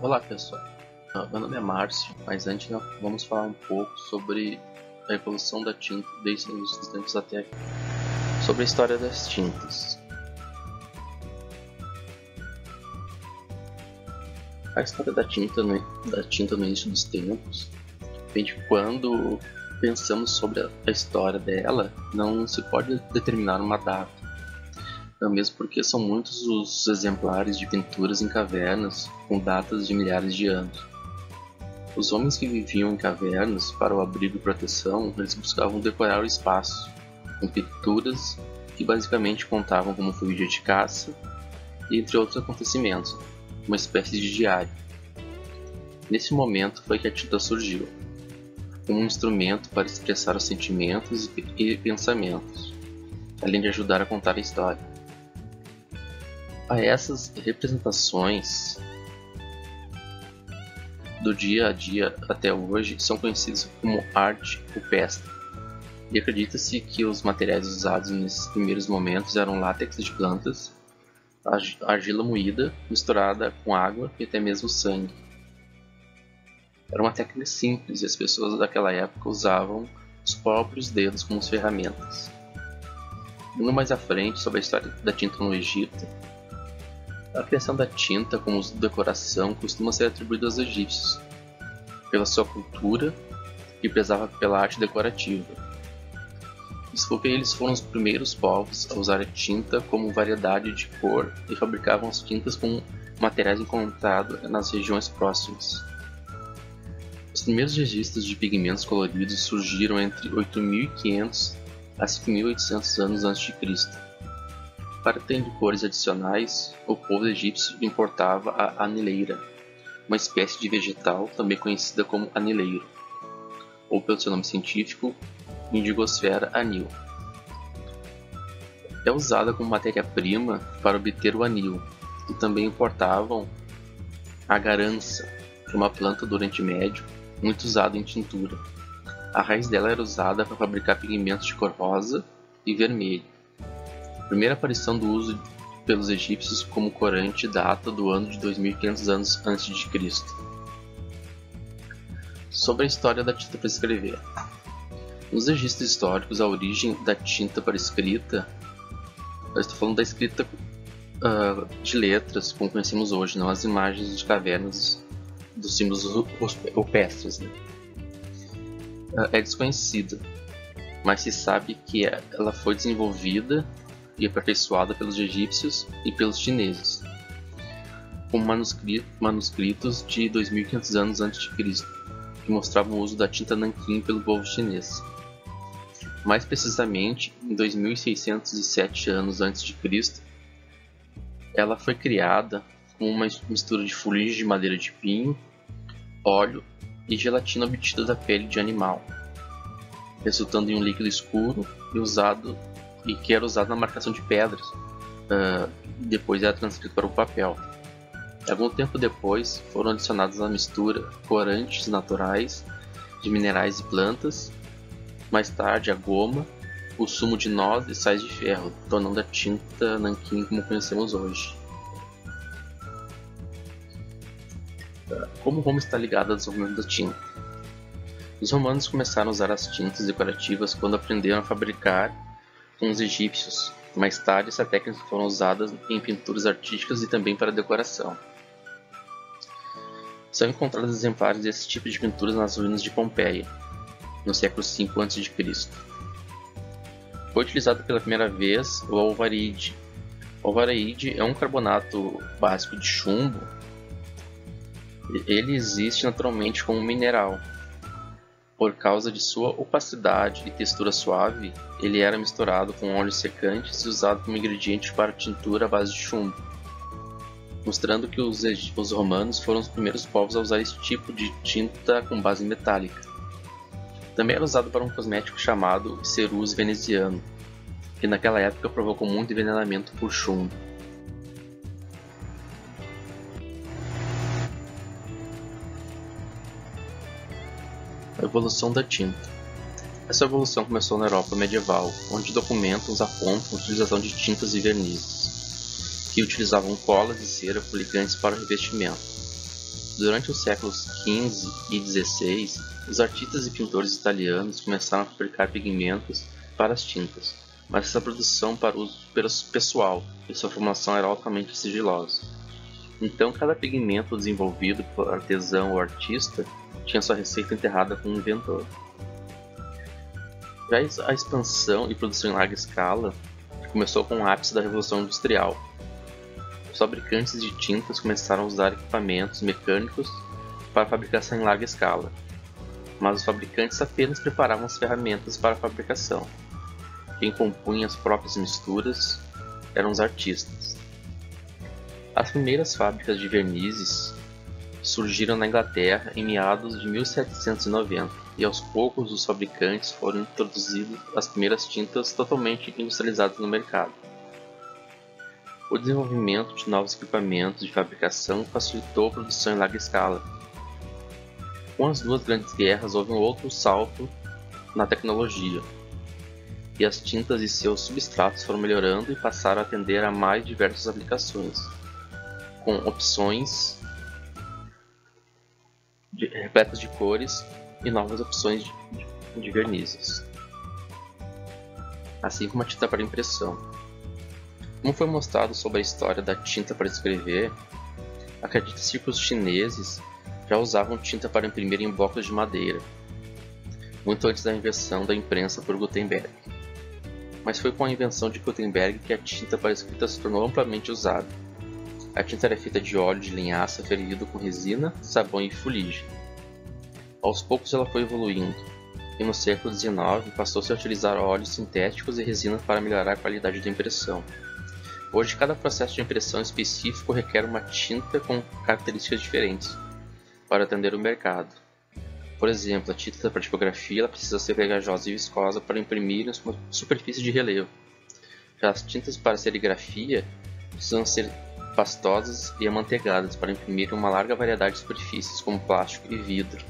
Olá pessoal, meu nome é Márcio, mas antes vamos falar um pouco sobre a evolução da tinta desde os tempos até aqui. Sobre a história das tintas. A história da tinta no início dos tempos vem de quando pensamos sobre a história dela, não se pode determinar uma data. Mesmo porque são muitos os exemplares de pinturas em cavernas com datas de milhares de anos. Os homens que viviam em cavernas para o abrigo e proteção, eles buscavam decorar o espaço com pinturas que basicamente contavam como foi o dia de caça e entre outros acontecimentos, uma espécie de diário. Nesse momento foi que a tinta surgiu, como um instrumento para expressar os sentimentos e pensamentos, além de ajudar a contar a história. A essas representações do dia a dia até hoje são conhecidas como arte rupestre, e acredita-se que os materiais usados nesses primeiros momentos eram látex de plantas, argila moída misturada com água e até mesmo sangue. Era uma técnica simples e as pessoas daquela época usavam os próprios dedos como ferramentas. Indo mais à frente sobre a história da tinta no Egito, a criação da tinta como uso de decoração costuma ser atribuída aos egípcios, pela sua cultura e prezava pela arte decorativa. Isso porque eles foram os primeiros povos a usar a tinta como variedade de cor e fabricavam as tintas com materiais encontrados nas regiões próximas. Os primeiros registros de pigmentos coloridos surgiram entre 8.500 a 5.800 anos antes de Cristo. Para ter cores adicionais, o povo egípcio importava a anileira, uma espécie de vegetal também conhecida como anileiro, ou pelo seu nome científico, Indigosfera anil. É usada como matéria-prima para obter o anil, e também importavam a garança, que é uma planta do Oriente Médio muito usada em tintura. A raiz dela era usada para fabricar pigmentos de cor rosa e vermelho. A primeira aparição do uso pelos egípcios como corante data do ano de 2500 anos antes de Cristo. Sobre a história da tinta para escrever. Nos registros históricos, a origem da tinta para escrita, eu estou falando da escrita de letras, como conhecemos hoje, não as imagens de cavernas dos símbolos rupestres, né? É desconhecida, mas se sabe que ela foi desenvolvida e aperfeiçoada pelos egípcios e pelos chineses, com manuscritos de 2500 anos antes de Cristo, que mostravam o uso da tinta nanquim pelo povo chinês. Mais precisamente, em 2607 anos antes de Cristo, ela foi criada com uma mistura de folhas de madeira de pinho, óleo e gelatina obtida da pele de animal, resultando em um líquido escuro e que era usado na marcação de pedras. Depois era transcrito para o papel. Algum tempo depois foram adicionados à mistura corantes naturais de minerais e plantas, mais tarde a goma, o sumo de noz e sais de ferro, tornando a tinta nanquim como conhecemos hoje. Como Roma está ligada ao desenvolvimento da tinta? Os romanos começaram a usar as tintas decorativas quando aprenderam a fabricar com os egípcios. Mais tarde, essa técnica foram usadas em pinturas artísticas e também para decoração. São encontrados exemplares desse tipo de pinturas nas ruínas de Pompeia, no século V a.C. Foi utilizado pela primeira vez o alvaríde. O alvaríde é um carbonato básico de chumbo. Ele existe naturalmente como mineral. Por causa de sua opacidade e textura suave, ele era misturado com óleos secantes e usado como ingrediente para tintura à base de chumbo, mostrando que os romanos foram os primeiros povos a usar esse tipo de tinta com base metálica. Também era usado para um cosmético chamado cerús veneziano, que naquela época provocou muito envenenamento por chumbo. A evolução da tinta. Essa evolução começou na Europa medieval, onde documentos apontam a utilização de tintas e vernizes, que utilizavam colas e cera coligantes para o revestimento. Durante os séculos XV e XVI, os artistas e pintores italianos começaram a fabricar pigmentos para as tintas, mas essa produção para uso pessoal e sua formação era altamente sigilosa. Então, cada pigmento desenvolvido por artesão ou artista tinha sua receita enterrada com o inventor. Já a expansão e produção em larga escala começou com o ápice da Revolução Industrial. Os fabricantes de tintas começaram a usar equipamentos mecânicos para a fabricação em larga escala, mas os fabricantes apenas preparavam as ferramentas para a fabricação. Quem compunha as próprias misturas eram os artistas. As primeiras fábricas de vernizes surgiram na Inglaterra em meados de 1790 e aos poucos os fabricantes foram introduzindo as primeiras tintas totalmente industrializadas no mercado. O desenvolvimento de novos equipamentos de fabricação facilitou a produção em larga escala. Com as duas grandes guerras houve um outro salto na tecnologia, e as tintas e seus substratos foram melhorando e passaram a atender a mais diversas aplicações, com opções repletas de cores e novas opções de vernizes, assim como a tinta para impressão. Como foi mostrado sobre a história da tinta para escrever, acredita-se que os chineses já usavam tinta para imprimir em blocos de madeira, muito antes da invenção da imprensa por Gutenberg. Mas foi com a invenção de Gutenberg que a tinta para escrita se tornou amplamente usada. A tinta era feita de óleo de linhaça fervido com resina, sabão e fuligem. Aos poucos ela foi evoluindo, e no século XIX passou-se a utilizar óleos sintéticos e resina para melhorar a qualidade da impressão. Hoje, cada processo de impressão específico requer uma tinta com características diferentes para atender o mercado. Por exemplo, a tinta para tipografia ela precisa ser pegajosa e viscosa para imprimir em uma superfície de relevo. Já as tintas para serigrafia precisam ser pastosas e amanteigadas para imprimir em uma larga variedade de superfícies, como plástico e vidro.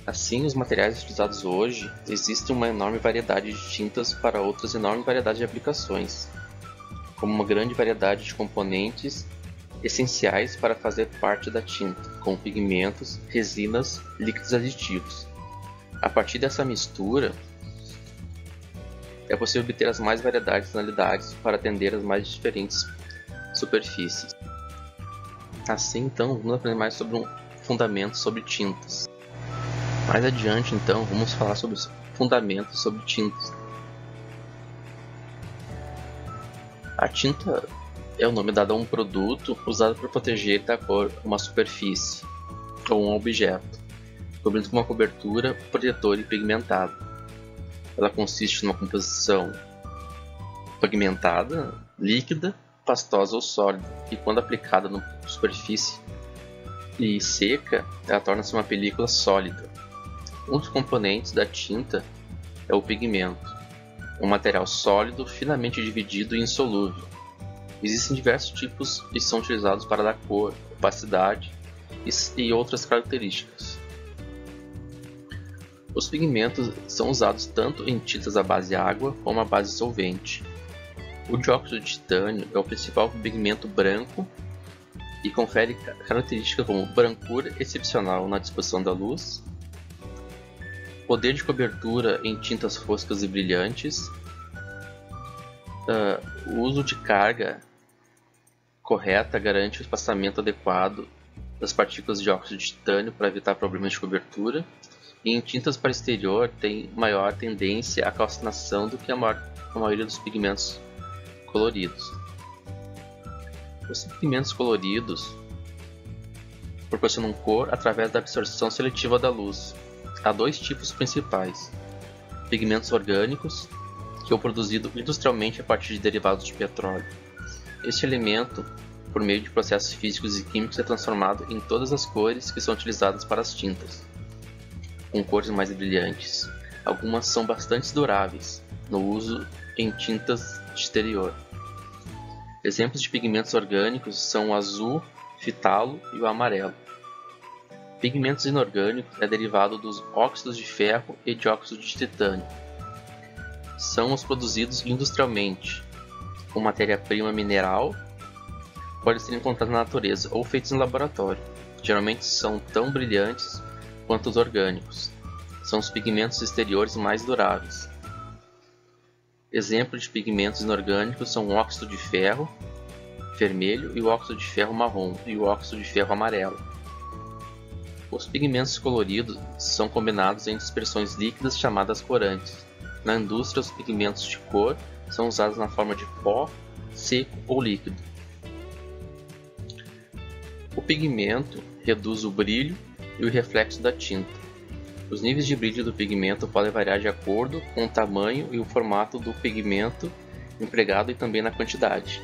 Assim, os materiais utilizados hoje, existe uma enorme variedade de tintas para outras enorme variedade de aplicações, como uma grande variedade de componentes essenciais para fazer parte da tinta, como pigmentos, resinas, líquidos aditivos. A partir dessa mistura, é possível obter as mais variadas tonalidades para atender as mais diferentes superfícies. Assim, então, vamos aprender mais sobre um fundamento sobre tintas. Mais adiante, então, vamos falar sobre os fundamentos sobre tintas. A tinta é o nome dado a um produto usado para proteger da cor uma superfície ou um objeto, cobrindo com uma cobertura protetora e pigmentada. Ela consiste numa composição pigmentada, líquida, pastosa ou sólida, e quando aplicada numa superfície e seca, ela torna-se uma película sólida. Um dos componentes da tinta é o pigmento, um material sólido finamente dividido e insolúvel. Existem diversos tipos e são utilizados para dar cor, opacidade e outras características. Os pigmentos são usados tanto em tintas à base água como à base solvente. O dióxido de titânio é o principal pigmento branco e confere características como brancura excepcional na disposição da luz, poder de cobertura em tintas foscas e brilhantes, o uso de carga correta garante o espaçamento adequado das partículas de dióxido de titânio para evitar problemas de cobertura, e em tintas para exterior tem maior tendência à calcinação do que a maioria dos pigmentos coloridos. Os pigmentos coloridos proporcionam cor através da absorção seletiva da luz. Há dois tipos principais: pigmentos orgânicos, que é produzido industrialmente a partir de derivados de petróleo. Este elemento, por meio de processos físicos e químicos, é transformado em todas as cores que são utilizadas para as tintas, com cores mais brilhantes. Algumas são bastante duráveis no uso em tintas de exterior. Exemplos de pigmentos orgânicos são o azul, fitalo e o amarelo. Pigmentos inorgânicos é derivado dos óxidos de ferro e dióxido de titânio. São os produzidos industrialmente, com matéria-prima mineral podem ser encontrados na natureza ou feitos em laboratório. Geralmente são tão brilhantes quanto os orgânicos. São os pigmentos exteriores mais duráveis. Exemplos de pigmentos inorgânicos são o óxido de ferro vermelho e o óxido de ferro marrom e o óxido de ferro amarelo. Os pigmentos coloridos são combinados em dispersões líquidas chamadas corantes. Na indústria, os pigmentos de cor são usados na forma de pó, seco ou líquido. O pigmento reduz o brilho e o reflexo da tinta. Os níveis de brilho do pigmento podem variar de acordo com o tamanho e o formato do pigmento empregado e também na quantidade.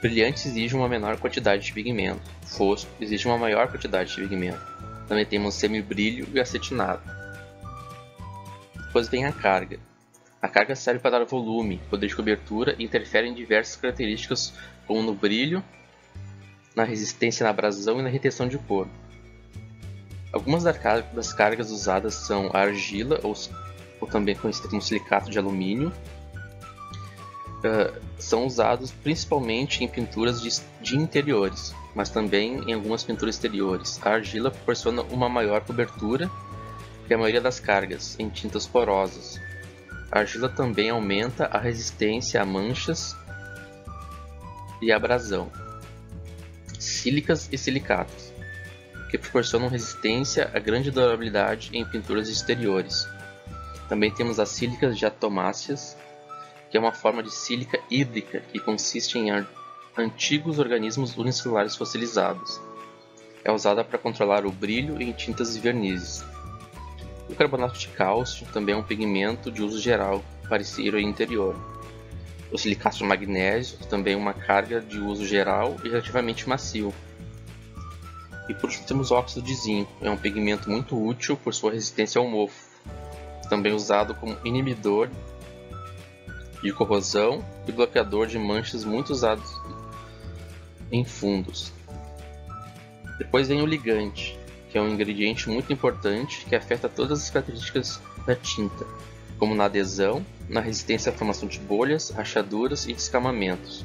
Brilhante exige uma menor quantidade de pigmento, fosco exige uma maior quantidade de pigmento. Também temos semibrilho e acetinado. Depois vem a carga. A carga serve para dar volume, poder de cobertura e interfere em diversas características como no brilho, na resistência na abrasão e na retenção de cor. Algumas das cargas usadas são a argila, ou também conhecida como silicato de alumínio. São usados principalmente em pinturas de interiores, mas também em algumas pinturas exteriores. A argila proporciona uma maior cobertura que a maioria das cargas em tintas porosas. A argila também aumenta a resistência a manchas e abrasão. Sílicas e silicatos, que proporcionam resistência a grande durabilidade em pinturas exteriores. Também temos as sílicas diatomáceas, que é uma forma de sílica hídrica que consiste em antigos organismos unicelulares fossilizados. É usada para controlar o brilho em tintas e vernizes. O carbonato de cálcio também é um pigmento de uso geral para exterior e interior. O silicato de magnésio também é uma carga de uso geral e relativamente macio. E por último temos o óxido de zinco, é um pigmento muito útil por sua resistência ao mofo, também usado como inibidor de corrosão e bloqueador de manchas muito usados em fundos. Depois vem o ligante, que é um ingrediente muito importante que afeta todas as características da tinta, como na adesão, na resistência à formação de bolhas, rachaduras e descamamentos,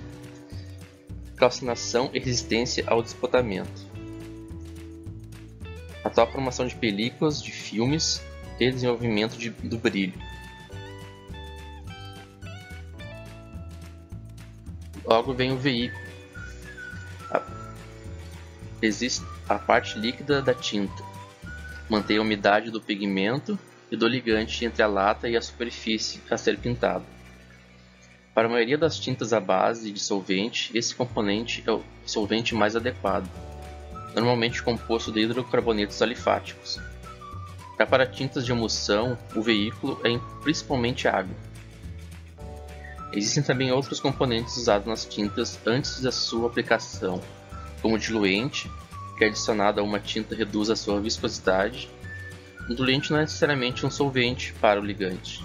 calcinação e resistência ao despotamento, a formação de películas, de filmes e desenvolvimento do brilho. Logo vem o veículo. Existe a parte líquida da tinta. Mantém a umidade do pigmento e do ligante entre a lata e a superfície a ser pintada. Para a maioria das tintas à base de solvente, esse componente é o solvente mais adequado, normalmente composto de hidrocarbonetos alifáticos. Já para tintas de emulsão, o veículo é principalmente água. Existem também outros componentes usados nas tintas antes da sua aplicação, como o diluente, que adicionado a uma tinta reduz a sua viscosidade. Um diluente não é necessariamente um solvente para o ligante.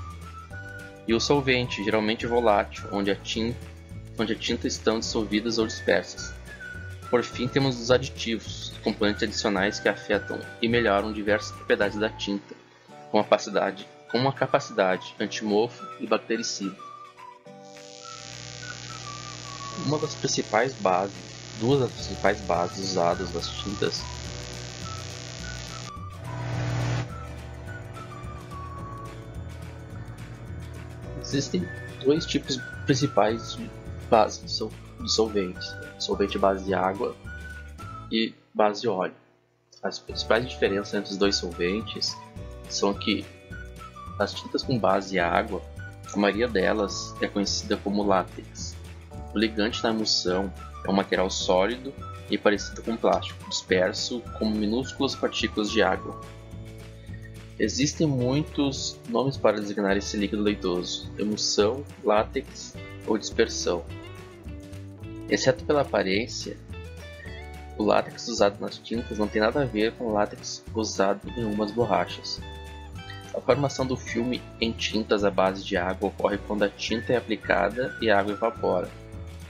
E o solvente, geralmente volátil, onde a tinta estão dissolvidas ou dispersas. Por fim, temos os aditivos, componentes adicionais que afetam e melhoram diversas propriedades da tinta, como a capacidade antimofo e bactericida. Duas das principais bases usadas nas tintas existem dois tipos principais de base de solventes: solvente base água e base óleo. As principais diferenças entre os dois solventes são que as tintas com base água, a maioria delas é conhecida como látex. O ligante na emulsão é um material sólido e parecido com plástico, disperso como minúsculas partículas de água. Existem muitos nomes para designar esse líquido leitoso: emulsão, látex ou dispersão. Exceto pela aparência, o látex usado nas tintas não tem nada a ver com o látex usado em umas borrachas. A formação do filme em tintas à base de água ocorre quando a tinta é aplicada e a água evapora.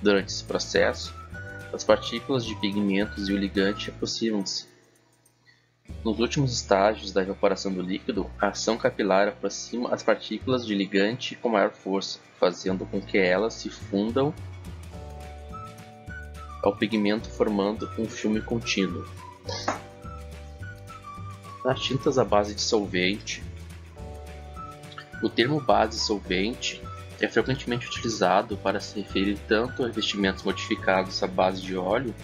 Durante esse processo, as partículas de pigmentos e o ligante aproximam-se. Nos últimos estágios da evaporação do líquido, a ação capilar aproxima as partículas de ligante com maior força, fazendo com que elas se fundam ao pigmento formando um filme contínuo. Nas tintas à base de solvente, o termo base solvente é frequentemente utilizado para se referir tanto a revestimentos modificados à base de óleo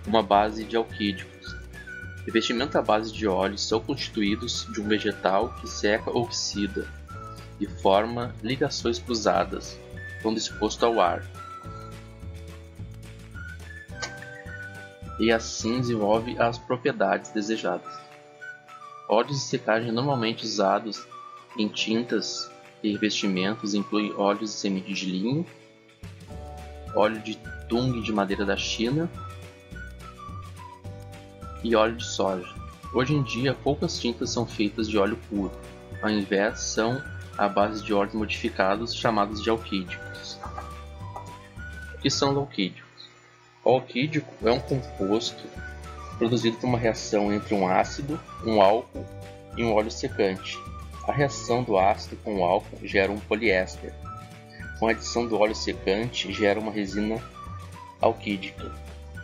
como à base de alquídicos. Revestimentos à base de óleo são constituídos de um vegetal que seca ou oxida e forma ligações cruzadas quando exposto ao ar, e assim desenvolve as propriedades desejadas. Óleos de secagem normalmente usados em tintas e revestimentos incluem óleos de semente de linho, óleo de tung de madeira da China e óleo de soja. Hoje em dia, poucas tintas são feitas de óleo puro, ao invés são à base de óleos modificados chamados de alquídicos. O que são os alquídicos? O alquídico é um composto produzido por uma reação entre um ácido, um álcool e um óleo secante. A reação do ácido com o álcool gera um poliéster. Com a adição do óleo secante, gera uma resina alquídica.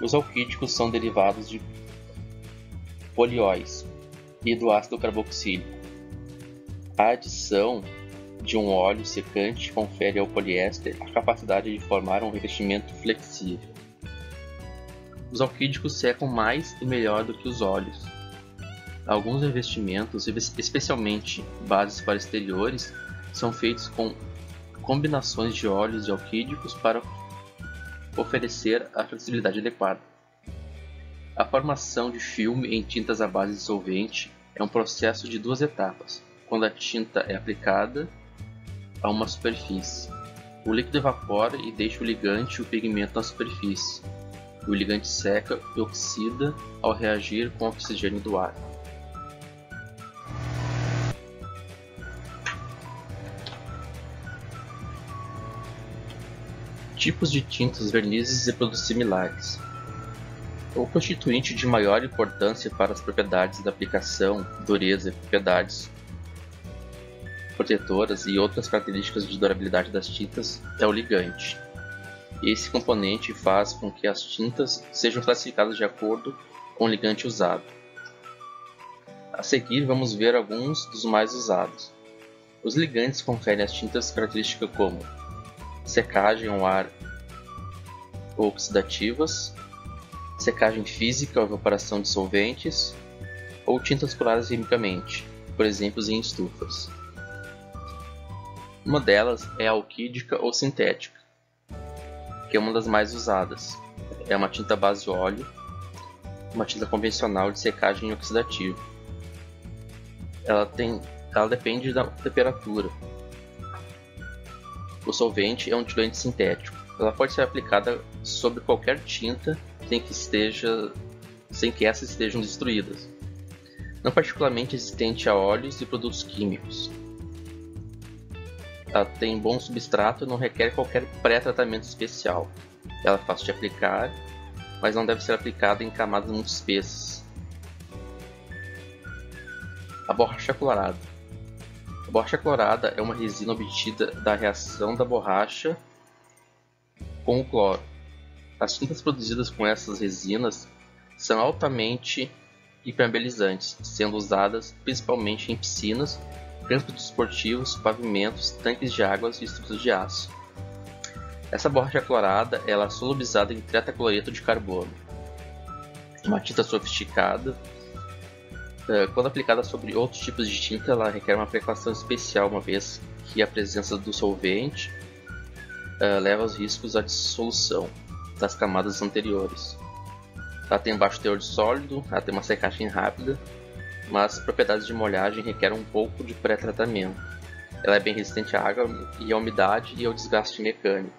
Os alquídicos são derivados de polióis e do ácido carboxílico. A adição de um óleo secante confere ao poliéster a capacidade de formar um revestimento flexível. Os alquídicos secam mais e melhor do que os óleos. Alguns revestimentos, especialmente bases para exteriores, são feitos com combinações de óleos e alquídicos para oferecer a flexibilidade adequada. A formação de filme em tintas à base de solvente é um processo de duas etapas, quando a tinta é aplicada a uma superfície. O líquido evapora e deixa o ligante e o pigmento na superfície. O ligante seca e oxida ao reagir com o oxigênio do ar. Tipos de tintas, vernizes e produtos similares. O constituinte de maior importância para as propriedades da aplicação, dureza e propriedades protetoras e outras características de durabilidade das tintas é o ligante. Esse componente faz com que as tintas sejam classificadas de acordo com o ligante usado. A seguir, vamos ver alguns dos mais usados. Os ligantes conferem às tintas características como secagem ao ar ou oxidativas, secagem física ou evaporação de solventes, ou tintas curadas quimicamente, por exemplo em estufas. Uma delas é a alquídica ou sintética, que é uma das mais usadas. É uma tinta à base de óleo, uma tinta convencional de secagem oxidativa. Ela depende da temperatura. O solvente é um diluente sintético. Ela pode ser aplicada sobre qualquer tinta sem que essas estejam destruídas, não particularmente resistente a óleos e produtos químicos. Ela tem bom substrato e não requer qualquer pré-tratamento especial. Ela é fácil de aplicar, mas não deve ser aplicada em camadas muito espessas. A borracha clorada. A borracha clorada é uma resina obtida da reação da borracha com o cloro. As tintas produzidas com essas resinas são altamente impermeabilizantes, sendo usadas principalmente em piscinas, campos desportivos, pavimentos, tanques de águas e estruturas de aço. Essa borracha clorada ela é solubilizada em tetracloreto de carbono. Uma tinta sofisticada. Quando aplicada sobre outros tipos de tinta, ela requer uma precaução especial, uma vez que a presença do solvente leva aos riscos à dissolução das camadas anteriores. Ela tem baixo teor de sólido, ela tem uma secagem rápida, mas as propriedades de molhagem requerem um pouco de pré-tratamento. Ela é bem resistente à água e à umidade e ao desgaste mecânico.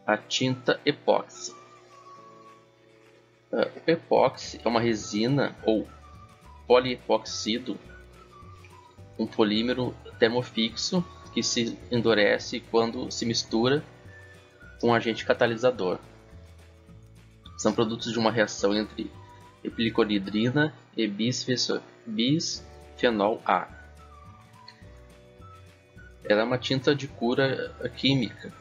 A tinta epóxi. O epóxi é uma resina ou poliepoxído, um polímero termofixo que se endurece quando se mistura com um agente catalisador. São produtos de uma reação entre epilicoridrina e bisfenol A. Ela é uma tinta de cura química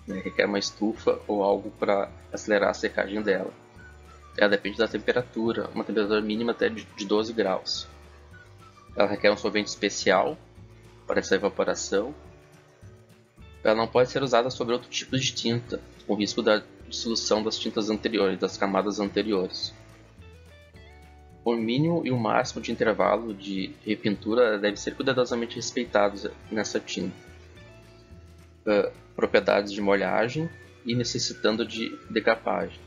né? Requer uma estufa ou algo para acelerar a secagem dela. Ela depende da temperatura, uma temperatura mínima até de 12 graus. Ela requer um solvente especial para essa evaporação. Ela não pode ser usada sobre outro tipo de tinta, com risco da dissolução das tintas anteriores, das camadas anteriores. O mínimo e o máximo de intervalo de repintura devem ser cuidadosamente respeitados nessa tinta. Propriedades de molhagem e necessitando de decapagem.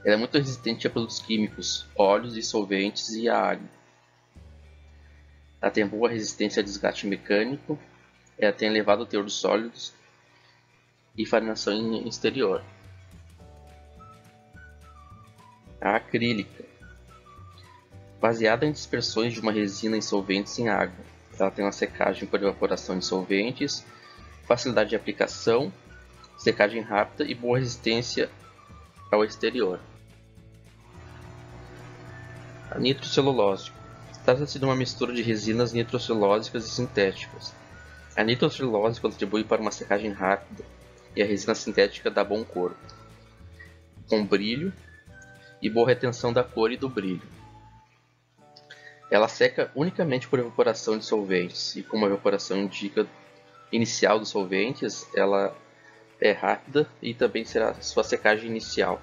Ela é muito resistente a produtos químicos, óleos e solventes e a água. Ela tem boa resistência a desgaste mecânico. Ela tem elevado teor de sólidos e farinação em exterior. A acrílica. Baseada em dispersões de uma resina em solventes em água. Ela tem uma secagem por evaporação de solventes, facilidade de aplicação, secagem rápida e boa resistência ao exterior. A nitrocelulose. Trata-se de uma mistura de resinas nitrocelulósicas e sintéticas. A nitrocelulose contribui para uma secagem rápida e a resina sintética dá bom corpo, com brilho e boa retenção da cor e do brilho. Ela seca unicamente por evaporação de solventes e como a evaporação indica inicial dos solventes, ela é rápida e também será a sua secagem inicial.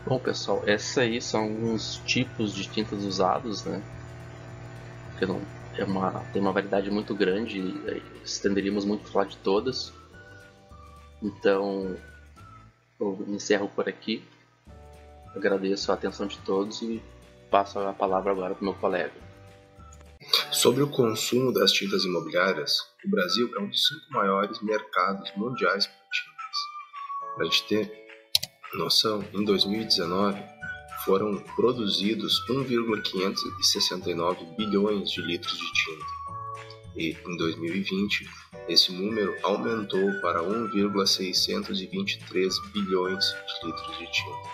Bom pessoal, esses aí são alguns tipos de tintas usados, né? Tem uma variedade muito grande e estenderíamos muito a falar de todas. Então eu encerro por aqui. Agradeço a atenção de todos e passo a palavra agora para o meu colega. Sobre o consumo das tintas imobiliárias, o Brasil é um dos 5 maiores mercados mundiais para tintas. Para a gente ter noção, em 2019 foram produzidos 1,569 bilhões de litros de tinta. E em 2020, esse número aumentou para 1,623 bilhões de litros de tinta.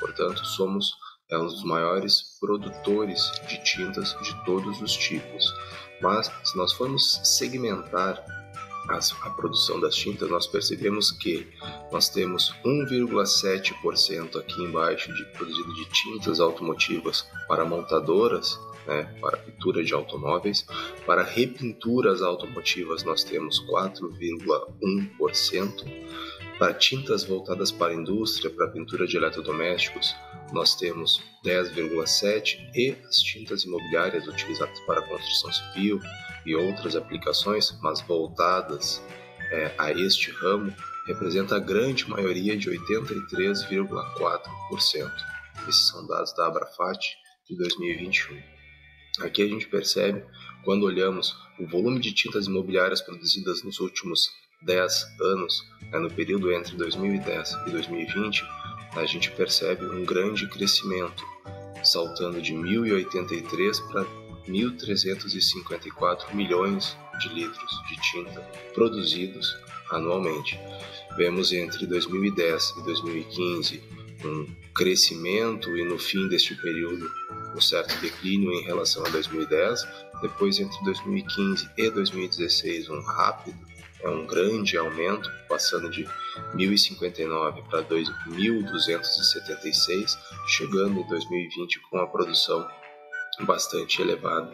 Portanto, somos um dos maiores produtores de tintas de todos os tipos. Mas, se nós formos segmentar a produção das tintas, nós percebemos que nós temos 1,7% aqui embaixo de produzido de tintas automotivas para montadoras, né, para pintura de automóveis. Para repinturas automotivas nós temos 4,1%. Para tintas voltadas para a indústria, para pintura de eletrodomésticos, nós temos 10,7%, e as tintas imobiliárias utilizadas para construção civil e outras aplicações, mas voltadas a este ramo, representa a grande maioria de 83,4%. Esses são dados da Abrafat de 2021. Aqui a gente percebe, quando olhamos o volume de tintas imobiliárias produzidas nos últimos 10 anos, no período entre 2010 e 2020, a gente percebe um grande crescimento, saltando de 1.083 para 1.354 milhões de litros de tinta produzidos anualmente. Vemos entre 2010 e 2015 um crescimento e no fim deste período um certo declínio em relação a 2010. Depois, entre 2015 e 2016, um grande aumento, passando de 1.059 para 2.276, chegando em 2020 com a produção bastante elevada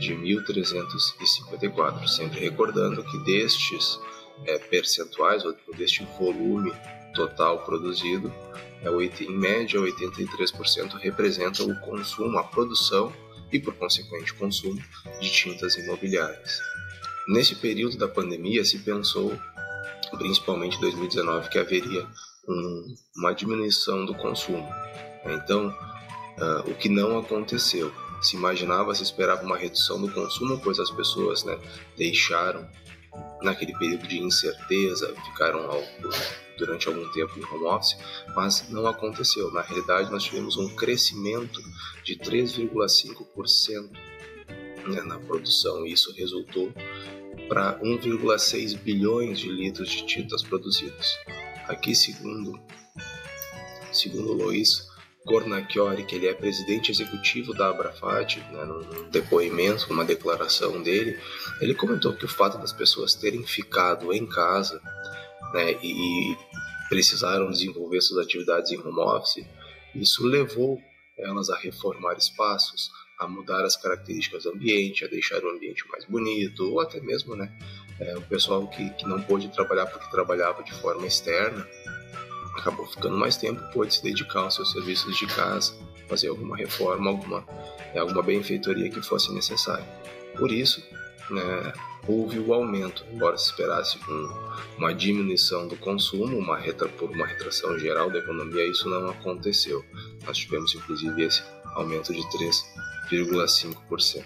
de 1.354, sempre recordando que destes percentuais, ou deste volume total produzido, em média 83% representa o consumo, a produção e, por consequente, o consumo de tintas imobiliárias. Nesse período da pandemia se pensou, principalmente em 2019, que haveria uma diminuição do consumo. Então, o que não aconteceu. Se imaginava, se esperava uma redução do consumo, pois as pessoas deixaram, naquele período de incerteza, ficaram durante algum tempo em home office, mas não aconteceu. Na realidade, nós tivemos um crescimento de 3,5% na produção, e isso resultou para 1,6 bilhões de litros de tintas produzidos. Aqui, segundo Luiz, Gornacchiori, que ele é presidente executivo da Abrafat, né, num depoimento, numa declaração dele, ele comentou que o fato das pessoas terem ficado em casa, né, e precisaram desenvolver suas atividades em home office, isso levou elas a reformar espaços, a mudar as características do ambiente, a deixar o ambiente mais bonito, ou até mesmo, né, o pessoal que não pôde trabalhar porque trabalhava de forma externa, acabou ficando mais tempo, pôde se dedicar aos seus serviços de casa, fazer alguma reforma, alguma benfeitoria que fosse necessária. Por isso, né, houve o aumento, embora se esperasse uma diminuição do consumo, por uma retração geral da economia, isso não aconteceu. Nós tivemos inclusive esse aumento de 3,5%.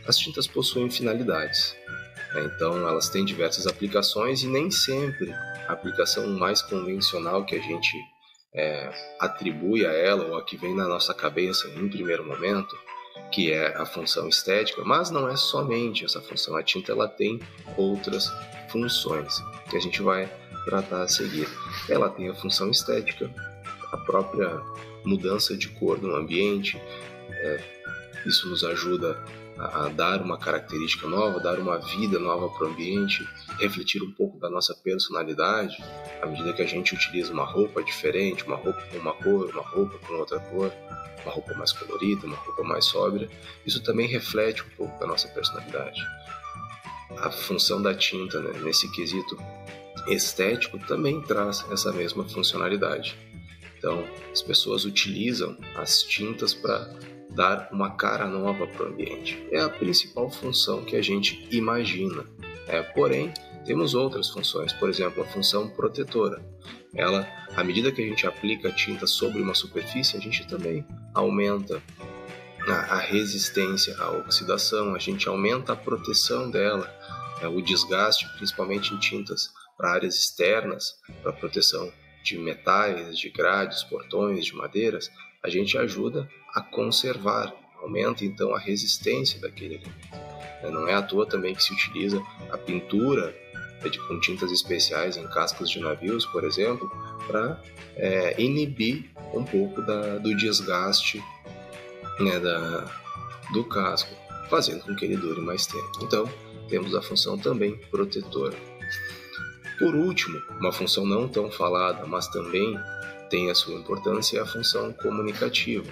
As tintas possuem finalidades, né, então elas têm diversas aplicações e nem sempre a aplicação mais convencional que a gente atribui a ela, ou a que vem na nossa cabeça em primeiro momento, que é a função estética, mas não é somente essa função. A tinta ela tem outras funções que a gente vai tratar a seguir. Ela tem a função estética, a própria mudança de cor no ambiente, isso nos ajuda a dar uma característica nova, dar uma vida nova para o ambiente, refletir um pouco da nossa personalidade, à medida que a gente utiliza uma roupa diferente, uma roupa com uma cor, uma roupa com outra cor, uma roupa mais colorida, uma roupa mais sóbria, isso também reflete um pouco da nossa personalidade. A função da tinta, né, nesse quesito estético, também traz essa mesma funcionalidade. Então, as pessoas utilizam as tintas para dar uma cara nova para o ambiente. É a principal função que a gente imagina. Porém, temos outras funções, por exemplo, a função protetora. Ela, à medida que a gente aplica a tinta sobre uma superfície, a gente também aumenta a resistência à oxidação, a gente aumenta a proteção dela, o desgaste, principalmente em tintas para áreas externas, para proteção de metais, de grades, portões, de madeiras, a gente ajuda a conservar, aumenta então a resistência daquele elemento. Não é à toa também que se utiliza a pintura com tintas especiais em cascas de navios, por exemplo, para inibir um pouco do desgaste, né, do casco, fazendo com que ele dure mais tempo. Então, temos a função também protetora. Por último, uma função não tão falada, mas também tem a sua importância, é a função comunicativa.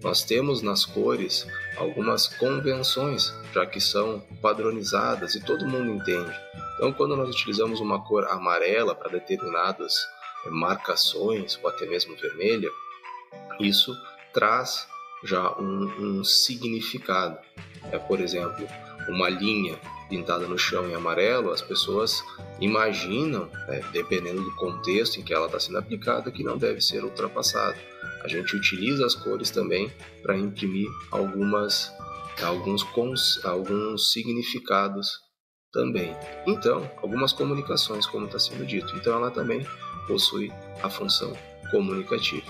Nós temos nas cores algumas convenções, já que são padronizadas e todo mundo entende. Então, quando nós utilizamos uma cor amarela para determinadas marcações, ou até mesmo vermelha, isso traz já um significado. Por exemplo, uma linha pintada no chão em amarelo, as pessoas imaginam, dependendo do contexto em que ela está sendo aplicada, que não deve ser ultrapassada. A gente utiliza as cores também para imprimir alguns significados também. Então, algumas comunicações, como está sendo dito. Então, ela também possui a função comunicativa.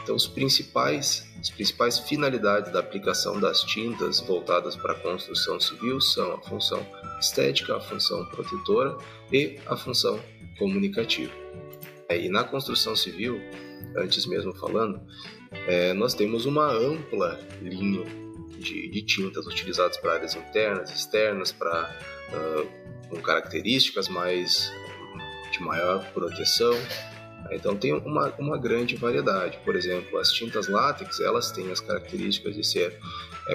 Então, as principais finalidades da aplicação das tintas voltadas para a construção civil são a função estética, a função protetora e a função comunicativa. E na construção civil, antes mesmo falando, nós temos uma ampla linha de tintas utilizadas para áreas internas, externas, com características de maior proteção. Então tem uma grande variedade. Por exemplo, as tintas látex, elas têm as características de ser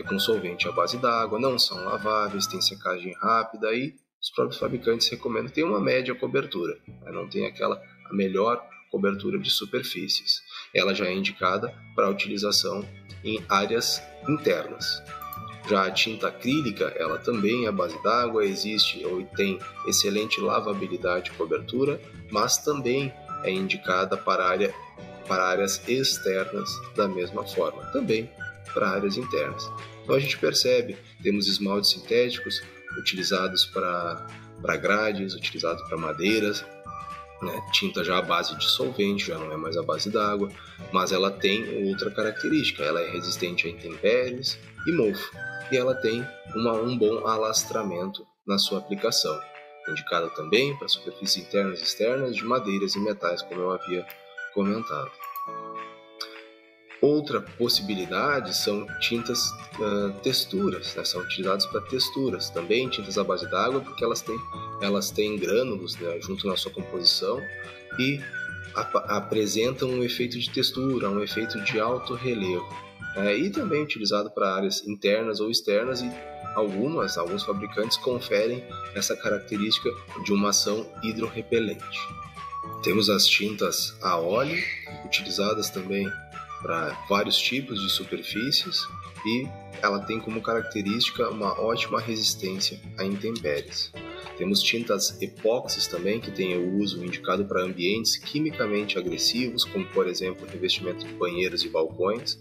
com solvente à base d'água, não são laváveis, têm secagem rápida e os próprios fabricantes recomendam que tenha uma média cobertura, não tem a melhor cobertura de superfícies. Ela já é indicada para utilização em áreas internas. Já a tinta acrílica, ela também é à base d'água, existe ou tem excelente lavabilidade e cobertura, mas também é indicada para áreas externas da mesma forma, também para áreas internas. Então a gente percebe, temos esmaltes sintéticos utilizados para grades, utilizados para madeiras, né? Tinta já à base de solvente, já não é mais à base d'água, mas ela tem outra característica, ela é resistente a intempéries e mofo, e ela tem um bom alastramento na sua aplicação. Indicada também para superfícies internas e externas de madeiras e metais, como eu havia comentado. Outra possibilidade são tintas texturas, né? São utilizadas para texturas, também tintas à base d'água, porque elas têm grânulos, né, junto na sua composição e apresentam um efeito de textura, um efeito de alto relevo. E também utilizado para áreas internas ou externas, e alguns fabricantes conferem essa característica de uma ação hidrorrepelente. Temos as tintas a óleo, utilizadas também para vários tipos de superfícies, e ela tem como característica uma ótima resistência a intempéries. Temos tintas epóxis também, que têm o uso indicado para ambientes quimicamente agressivos, como por exemplo o revestimento de banheiros e balcões,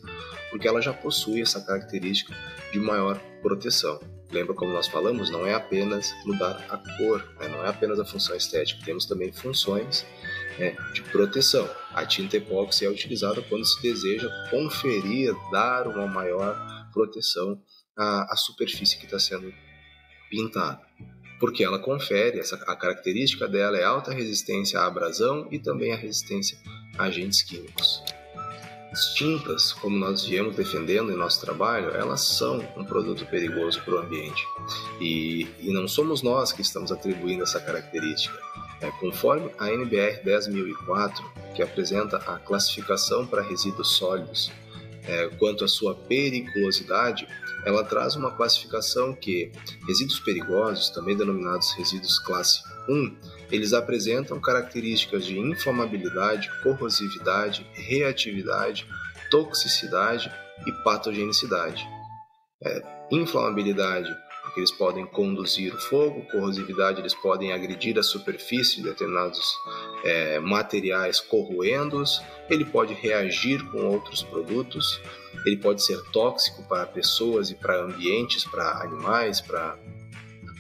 porque ela já possui essa característica de maior proteção. Lembra como nós falamos, não é apenas mudar a cor, né? Não é apenas a função estética, temos também funções de proteção. A tinta epóxi é utilizada quando se deseja conferir, dar uma maior proteção à superfície que está sendo pintada, porque ela confere, a característica dela é alta resistência à abrasão e também a resistência a agentes químicos. As tintas, como nós viemos defendendo em nosso trabalho, elas são um produto perigoso para o ambiente, e não somos nós que estamos atribuindo essa característica. Conforme a NBR 10004, que apresenta a classificação para resíduos sólidos, quanto à sua periculosidade, ela traz uma classificação que resíduos perigosos, também denominados resíduos classe 1, eles apresentam características de inflamabilidade, corrosividade, reatividade, toxicidade e patogenicidade. Inflamabilidade, porque eles podem conduzir o fogo; corrosividade, eles podem agredir a superfície de determinados materiais corroendo-os; ele pode reagir com outros produtos; ele pode ser tóxico para pessoas e para ambientes, para animais, para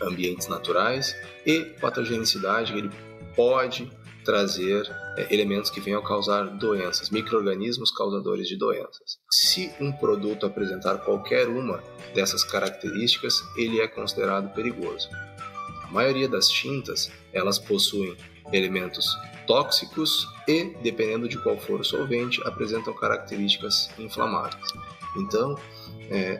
ambientes naturais; e patogenicidade, ele pode trazer elementos que venham a causar doenças, micro-organismos causadores de doenças. Se um produto apresentar qualquer uma dessas características, ele é considerado perigoso. A maioria das tintas, elas possuem elementos tóxicos e, dependendo de qual for o solvente, apresentam características inflamáveis. Então,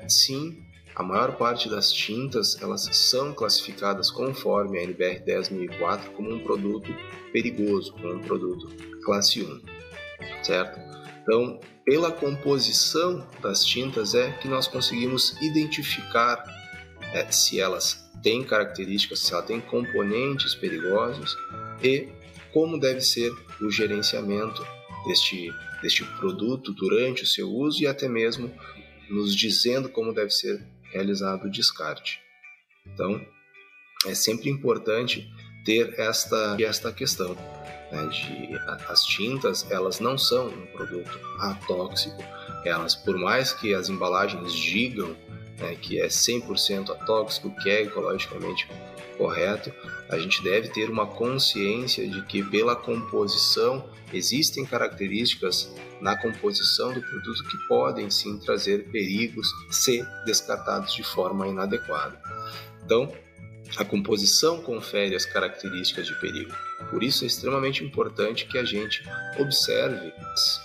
sim, a maior parte das tintas, elas são classificadas conforme a NBR 10004 como um produto perigoso, como um produto classe 1, certo? Então, pela composição das tintas é que nós conseguimos identificar se elas têm características, se ela tem componentes perigosos, e como deve ser o gerenciamento deste produto durante o seu uso, e até mesmo nos dizendo como deve ser realizado o descarte. Então, é sempre importante ter esta questão, né, as tintas, elas não são um produto atóxico. Elas, por mais que as embalagens digam que é 100% atóxico, que é ecologicamente correto, a gente deve ter uma consciência de que, pela composição, existem características na composição do produto que podem sim trazer perigos se descartados de forma inadequada. Então, a composição confere as características de perigo. Por isso é extremamente importante que a gente observe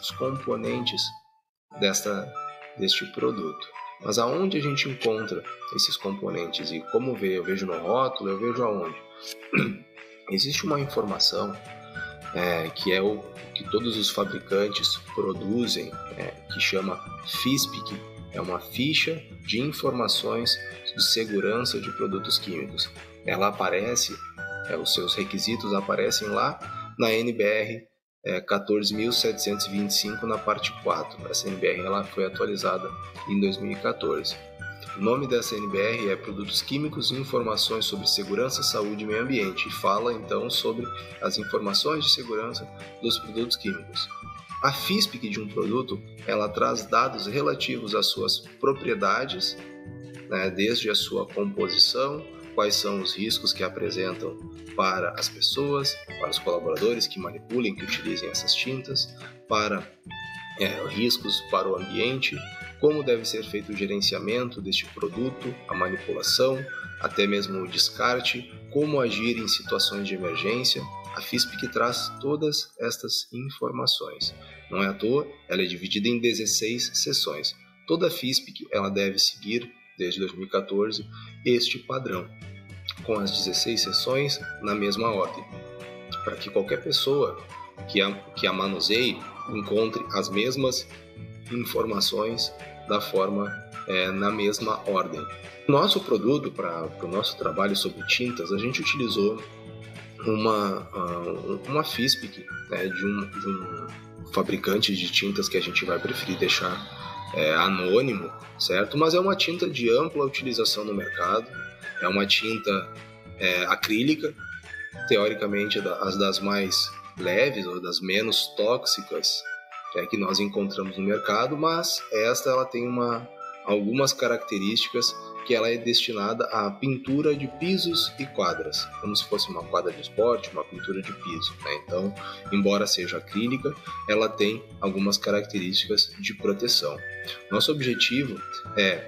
os componentes deste produto. Mas aonde a gente encontra esses componentes e como ver? Eu vejo no rótulo, eu vejo aonde? Existe uma informação que é o que todos os fabricantes produzem, que chama FISPIC, é uma ficha de informações de segurança de produtos químicos. Ela aparece, os seus requisitos aparecem lá na NBR 14.725 na parte 4. Essa NBR ela foi atualizada em 2014. O nome dessa NBR é Produtos Químicos e Informações sobre Segurança, Saúde e Meio Ambiente, e fala então sobre as informações de segurança dos produtos químicos. A FISPIC de um produto, ela traz dados relativos às suas propriedades, desde a sua composição, quais são os riscos que apresentam para as pessoas, para os colaboradores que manipulem, que utilizem essas tintas, para riscos para o ambiente, como deve ser feito o gerenciamento deste produto, a manipulação, até mesmo o descarte, como agir em situações de emergência, a FISPIC traz todas estas informações. Não é à toa, ela é dividida em 16 seções. Toda FISPIC ela deve seguir, desde 2014, este padrão, com as 16 seções na mesma ordem, para que qualquer pessoa que a manuseie encontre as mesmas informações da forma na mesma ordem. Nosso produto, para o nosso trabalho sobre tintas, a gente utilizou uma FISPIC, né, de um fabricante de tintas que a gente vai preferir deixar anônimo, certo? Mas é uma tinta de ampla utilização no mercado, é uma tinta acrílica, teoricamente as das mais leves ou das menos tóxicas que nós encontramos no mercado, mas ela tem algumas características que ela é destinada à pintura de pisos e quadras, como se fosse uma quadra de esporte, uma pintura de piso, né? Então, embora seja acrílica, ela tem algumas características de proteção. Nosso objetivo é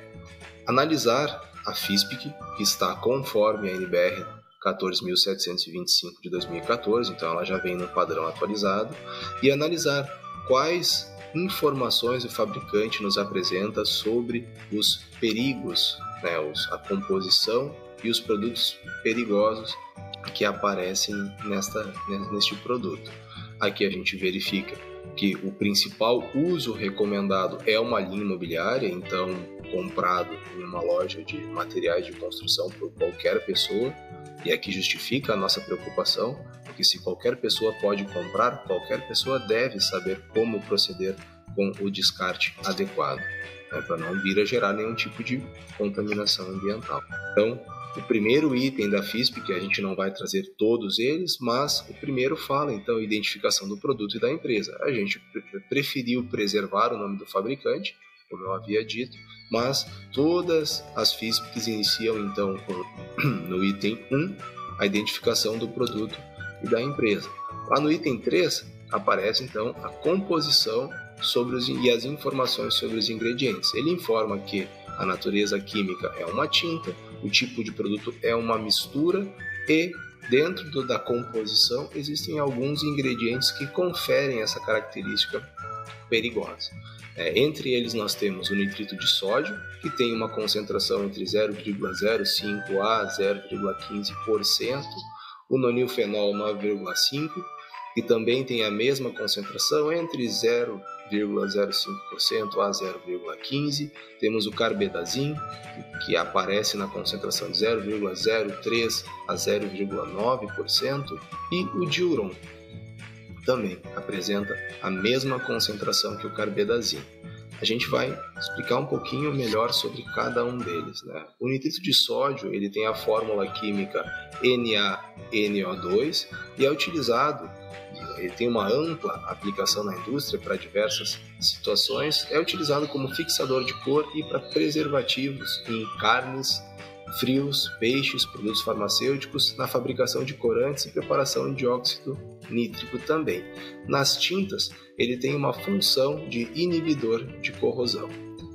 analisar a FISPIC, que está conforme a NBR 14.725 de 2014, então ela já vem no padrão atualizado, e analisar quais informações o fabricante nos apresenta sobre os perigos, né, a composição e os produtos perigosos que aparecem neste produto. Aqui a gente verifica que o principal uso recomendado é uma linha imobiliária, então comprado em uma loja de materiais de construção por qualquer pessoa, e aqui justifica a nossa preocupação, porque se qualquer pessoa pode comprar, qualquer pessoa deve saber como proceder com o descarte adequado, né, para não vir a gerar nenhum tipo de contaminação ambiental. Então, o primeiro item da FISPIC, a gente não vai trazer todos eles, mas o primeiro fala, então, a identificação do produto e da empresa. A gente preferiu preservar o nome do fabricante, como eu havia dito, mas todas as FISPICs iniciam, então, no item 1, a identificação do produto e da empresa. Lá no item 3, aparece, então, a composição e as informações sobre os ingredientes. Ele informa que a natureza química é uma tinta, o tipo de produto é uma mistura e dentro da composição existem alguns ingredientes que conferem essa característica perigosa. Entre eles nós temos o nitrito de sódio, que tem uma concentração entre 0,05 a 0,15%, o nonilfenol 9,5%, que também tem a mesma concentração entre 0,05% a 0,15%. Temos o carbendazim, que aparece na concentração de 0,03% a 0,9%, e o diuron também apresenta a mesma concentração que o carbendazim. A gente vai explicar um pouquinho melhor sobre cada um deles, né? O nitrito de sódio ele tem a fórmula química NaNO2 e é utilizado, ele tem uma ampla aplicação na indústria para diversas situações, é utilizado como fixador de cor e para preservativos em carnes, frios, peixes, produtos farmacêuticos, na fabricação de corantes e preparação de dióxido nítrico também. Nas tintas, ele tem uma função de inibidor de corrosão.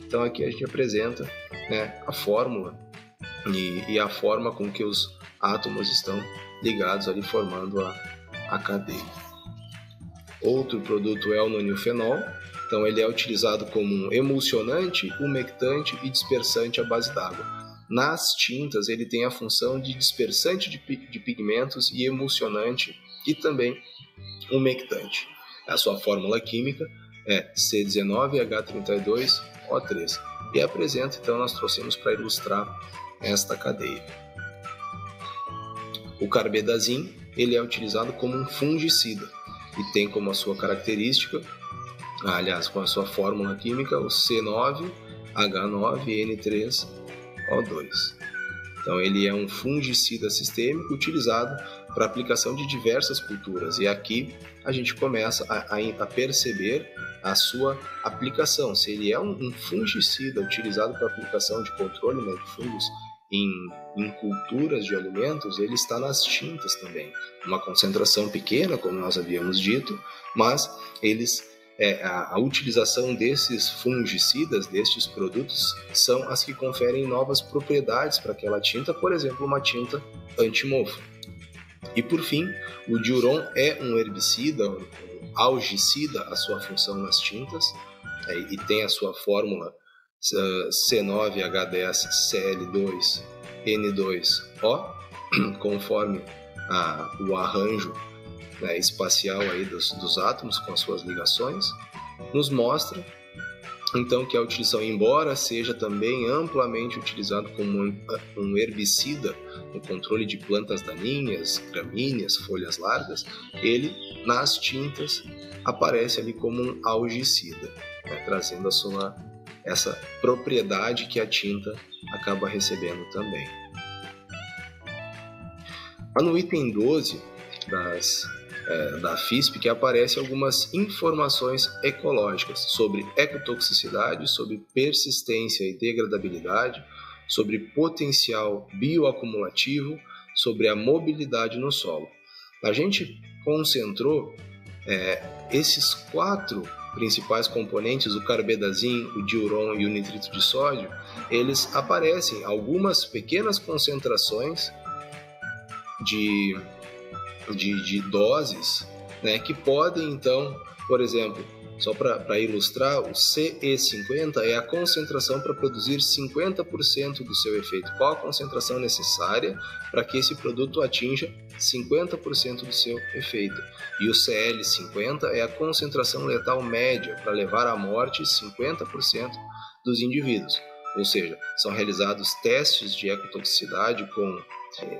Então aqui a gente apresenta, né, a fórmula e a forma com que os átomos estão ligados ali formando a cadeia. Outro produto é o nonilfenol, então ele é utilizado como um emulsionante, umectante e dispersante à base d'água. Nas tintas ele tem a função de dispersante de pigmentos e emulsionante e também umectante. A sua fórmula química é C19H32O3 e apresenta, então nós trouxemos para ilustrar esta cadeia. O carbendazim ele é utilizado como um fungicida e tem como a sua característica, com a sua fórmula química, o C9H9N3O2. Então ele é um fungicida sistêmico utilizado para aplicação de diversas culturas, e aqui a gente começa a perceber a sua aplicação. Se ele é um fungicida utilizado para aplicação de controle, né, de fungos em culturas de alimentos, ele está nas tintas também. Uma concentração pequena, como nós havíamos dito, mas a utilização desses fungicidas, destes produtos, são as que conferem novas propriedades para aquela tinta, por exemplo, uma tinta antimofo. E por fim, o diuron é um herbicida, um algicida, a sua função nas tintas, e tem a sua fórmula C9H10Cl2N2O, conforme o arranjo, né, espacial aí dos átomos com as suas ligações, nos mostra então que a utilização, embora seja também amplamente utilizado como um herbicida no controle de plantas daninhas, gramíneas, folhas largas, ele nas tintas aparece ali como um algicida, né, trazendo essa propriedade que a tinta acaba recebendo também. No item 12 da FISP, que aparecem algumas informações ecológicas sobre ecotoxicidade, sobre persistência e degradabilidade, sobre potencial bioacumulativo, sobre a mobilidade no solo. A gente concentrou esses 4 principais componentes, o carbendazim, o diuron e o nitrito de sódio. Eles aparecem algumas pequenas concentrações de doses, né, que podem então, por exemplo, só para ilustrar, o CE50 é a concentração para produzir 50% do seu efeito. Qual a concentração necessária para que esse produto atinja 50% do seu efeito? E o CL50 é a concentração letal média para levar à morte 50% dos indivíduos. Ou seja, são realizados testes de ecotoxicidade com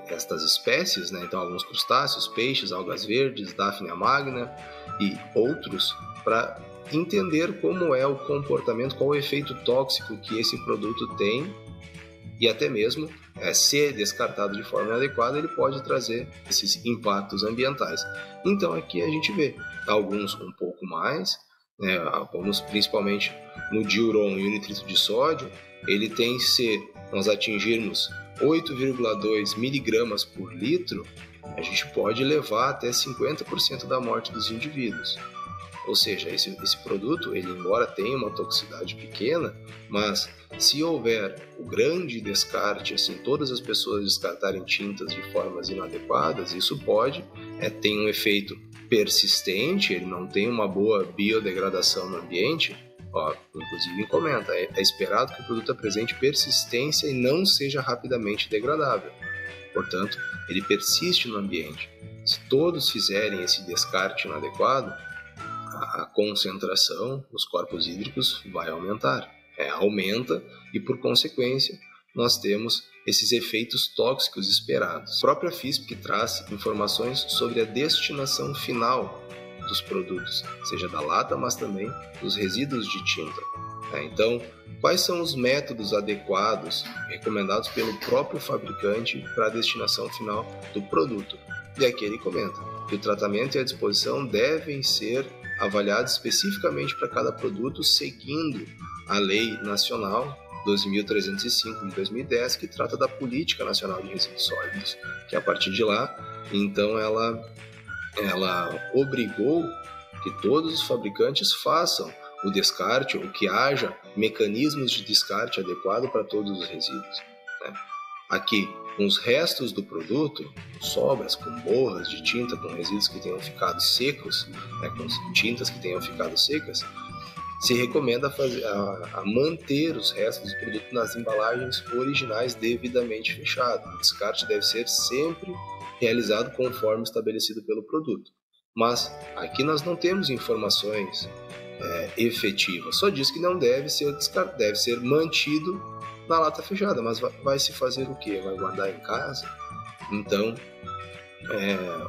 estas espécies, né? Então alguns crustáceos, peixes, algas verdes, Daphnia magna e outros, para entender como é o comportamento, qual o efeito tóxico que esse produto tem, e até mesmo, se descartado de forma adequada, ele pode trazer esses impactos ambientais. Então aqui a gente vê alguns um pouco mais, né? Vamos principalmente no diuron e o nitrito de sódio, ele tem, se nós atingirmos 8,2 miligramas por litro, a gente pode levar até 50% da morte dos indivíduos. Ou seja, esse produto, ele embora tenha uma toxicidade pequena, mas se houver o grande descarte, assim, todas as pessoas descartarem tintas de formas inadequadas, isso pode ter um efeito persistente, ele não tem uma boa biodegradação no ambiente. Inclusive comenta, é esperado que o produto apresente persistência e não seja rapidamente degradável. Portanto, ele persiste no ambiente. Se todos fizerem esse descarte inadequado, a concentração nos corpos hídricos vai aumentar. Aumenta e, por consequência, nós temos esses efeitos tóxicos esperados. A própria FISP que traz informações sobre a destinação final dos produtos, seja da lata, mas também dos resíduos de tinta. Então, quais são os métodos adequados recomendados pelo próprio fabricante para a destinação final do produto? E aqui ele comenta que o tratamento e a disposição devem ser avaliados especificamente para cada produto, seguindo a Lei Nacional 12.305 de 2010, que trata da Política Nacional de Resíduos Sólidos, que a partir de lá, então, ela obrigou que todos os fabricantes façam o descarte, ou que haja mecanismos de descarte adequado para todos os resíduos, né? Aqui, com os restos do produto, sobras, com borras de tinta, com resíduos que tenham ficado secos, né, com tintas que tenham ficado secas, se recomenda a manter os restos do produto nas embalagens originais devidamente fechado. O descarte deve ser sempre realizado conforme estabelecido pelo produto. Mas aqui nós não temos informações efetivas, só diz que não deve ser descartado, deve ser mantido na lata fechada. Mas vai se fazer o quê? Vai guardar em casa? Então,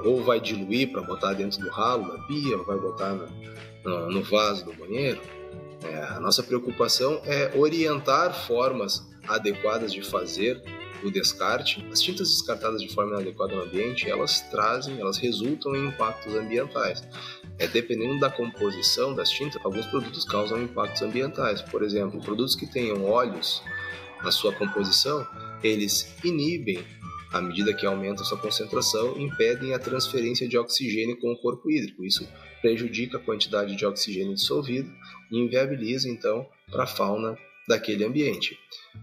ou vai diluir para botar dentro do ralo da pia, ou vai botar no vaso do banheiro. A nossa preocupação é orientar formas adequadas de fazer o descarte. As tintas descartadas de forma inadequada no ambiente, elas resultam em impactos ambientais. Dependendo da composição das tintas, alguns produtos causam impactos ambientais. Por exemplo, produtos que tenham óleos na sua composição, eles inibem, à medida que aumenta a sua concentração, impedem a transferência de oxigênio com o corpo hídrico. Isso prejudica a quantidade de oxigênio dissolvido e inviabiliza, então, para a fauna daquele ambiente.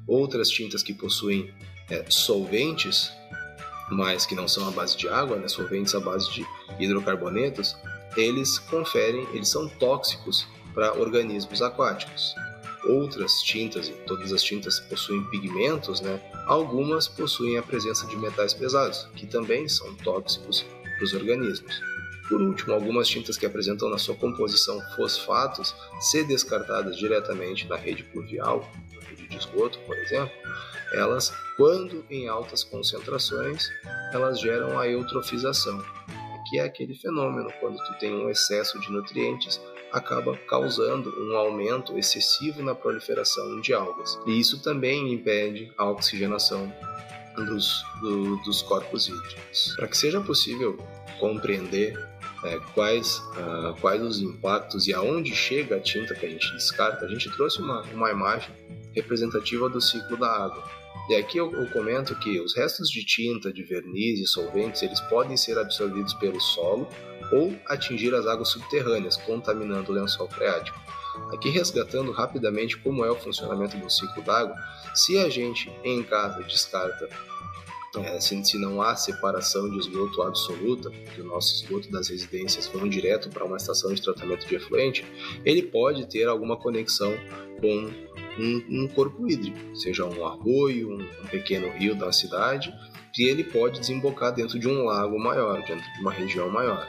Outras tintas que possuem solventes mas que não são à base de água, né, solventes à base de hidrocarbonetos, eles são tóxicos para organismos aquáticos. Outras tintas, e todas as tintas possuem pigmentos, né, algumas possuem a presença de metais pesados, que também são tóxicos para os organismos. Por último, algumas tintas que apresentam na sua composição fosfatos, se descartadas diretamente na rede pluvial, na rede de esgoto, por exemplo, elas, quando em altas concentrações, elas geram a eutrofização, que é aquele fenômeno quando tu tem um excesso de nutrientes, acaba causando um aumento excessivo na proliferação de algas. E isso também impede a oxigenação dos corpos hídricos. Para que seja possível compreender quais os impactos e aonde chega a tinta que a gente descarta, a gente trouxe uma imagem representativa do ciclo da água. E aqui eu comento que os restos de tinta, de verniz e solventes, eles podem ser absorvidos pelo solo ou atingir as águas subterrâneas, contaminando o lençol freático. Aqui resgatando rapidamente como é o funcionamento do ciclo d'água, se a gente em casa descarta, se não há separação de esgoto absoluta, que o nosso esgoto das residências vão direto para uma estação de tratamento de efluente, ele pode ter alguma conexão com um corpo hídrico, seja um arroio, um pequeno rio da cidade, e ele pode desembocar dentro de um lago maior, dentro de uma região maior.